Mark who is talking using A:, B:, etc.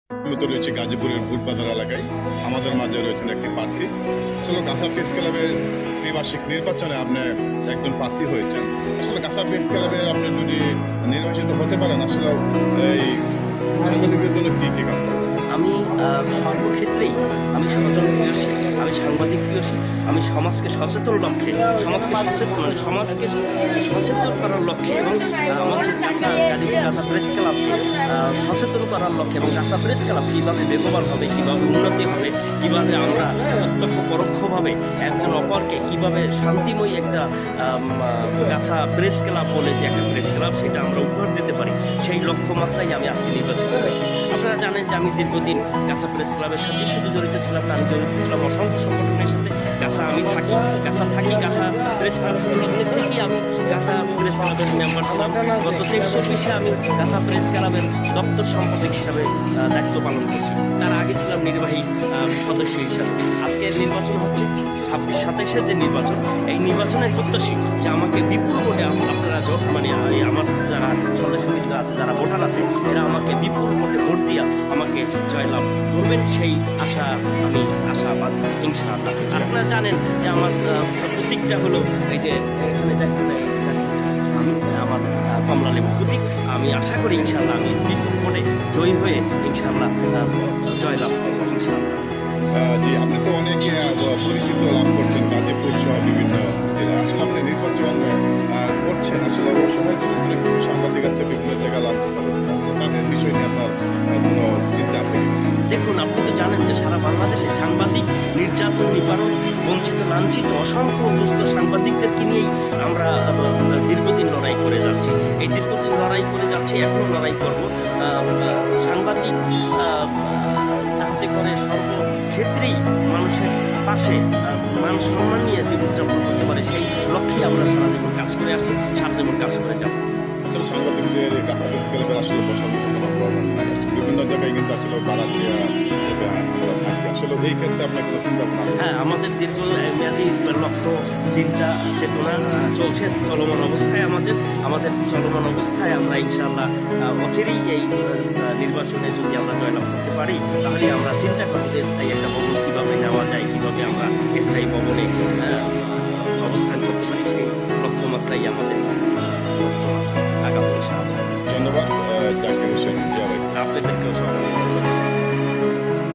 A: আমি তো রয়েছে গাজীপুরের ভুটবাজার এলাকায়। আমাদের মাঝে রয়েছেন একটি প্রার্থী। আসলে গাছা প্রেস ক্লাবের দ্বিবার্ষিক নির্বাচনে আপনি একজন প্রার্থী হয়েছেন। আসলে গাছা প্রেস ক্লাবের আপনি যদি নির্বাচিত হতে পারেন, আসলে এই সাংবাদিকদের জন্য কি কি কাজ করবেন?
B: আমি সর্বক্ষেত্রেই আমি স্বজনপ্রিয়সী, আমি সাংবাদিক প্রিয়সী, আমি সমাজকে সচেতন লক্ষ্যে সমাজকে সচেতন করার লক্ষ্যে এবং আমাদের গাছা প্রেস ক্লাবকে সচেতন করার লক্ষ্যে এবং গাছা প্রেস ক্লাব কীভাবে বেগবান হবে, কীভাবে উন্নতি হবে, কীভাবে আমরা প্রত্যক্ষ পরোক্ষভাবে একজন অপরকে কীভাবে শান্তিময়ী একটা গাছা প্রেস ক্লাব বলে যে একটা প্রেস ক্লাব সেটা আমরা উপহার দিতে পারি, সেই লক্ষ্যমাত্রায় আমি আজকে নির্বাচিত হয়েছি। আপনারা জানেন যে আমি দীর্ঘদিন গাছা প্রেস ক্লাবের সাথে শুধু জড়িত ছিলাম না, আমি জড়িত ছিলাম অসংখ্য সংগঠনের সাথে। গাছা প্রেস ক্লাব সংগঠনের থেকেই আমি গাছা প্রেস ক্লাবের মেম্বার ছিলাম। গত 23-24 আমি গাছা প্রেস ক্লাবের দপ্তর সম্পাদক হিসাবে দায়িত্ব পালন করছি। তার আগে ছিলাম নির্বাহী সদস্য হিসাবে। আজকে নির্বাচন হচ্ছে 26-27-এর যে নির্বাচন, এই নির্বাচনের প্রত্যাশী যে আমাকে বিপুল ভোটে আপনারা আমার যারা সদস্যবৃন্দ আছে, যারা ভোটার আছে, এরা আমাকে বিপুল ভোটে ভোট দিয়া আমাকে জয়লাভ করবেন, সেই আশা আমি আশাবাদ ইনশাআল্লাহ। আর আপনারা জানেন যে আমার প্রতীকটা হলো এই যে এখানে দেখেন, আমি আমার কমলা লেবু প্রতীক। আমি আশা করি ইনশাআল্লাহ আমি বিপুল ভোটে জয়ী হয়ে ইনশাআল্লাহ জয়লাভ করবো ইনশাআল্লাহ।
A: জি, আপনি তো অনেক পরিচিত লাভ করছেন গাজীপুর সহ বিভিন্ন জেলায়। আসলে আপনি নির্বাচন করছেন, আসলে ওই সময় তো অনেক সাংবাদিক আছে, বিভিন্ন জায়গায় লাঞ্ছিত হচ্ছে। আসলে তাদের বিষয় নিয়ে আপনার কোনো চিন্তা আছে কিনা?
B: দেখুন, আপনি তো জানেন যে সারা বাংলাদেশে সাংবাদিক নির্যাতন, নিবারণ, বঞ্চিত, লাঞ্ছিত অসংখ্য দুস্থ সাংবাদিকদেরকে নিয়েই আমরা দীর্ঘদিন লড়াই করে যাচ্ছি। এই দীর্ঘদিন লড়াই করে যাচ্ছি, এখনও লড়াই করব। সাংবাদিক যাতে করে সর্বক্ষেত্রেই মানুষের পাশে মান সম্মান নিয়ে জীবনযাপন করতে পারে, সেই লক্ষ্যে আমরা সারা জীবন কাজ করে আসছি, সারা জীবন কাজ করে যাব।
A: আসলে সাংবাদিকদের গাছা প্রেস ক্লাবের আসলে বসার মতো কোনো প্রবলেম নাই। বিভিন্ন জায়গায় কিন্তু আসলে বাধা দিয়ে থাকে। আসলে এই ক্ষেত্রে আপনার কোনো চিন্তা ভাবনা আছে?
B: হ্যাঁ, আমাদের দীর্ঘমেয়াদী লক্ষ্য, চিন্তা, চেতনা চলছে, চলমান অবস্থায় আমাদের চলমান অবস্থায় আমরা ইনশাআল্লাহ অচিরেই এই নির্বাচনে যদি আমরা জয়লাভ করতে পারি, তাহলে আমরা চিন্তা করতে স্থায়ী একটা ভবন কীভাবে নেওয়া যায়, কীভাবে আমরা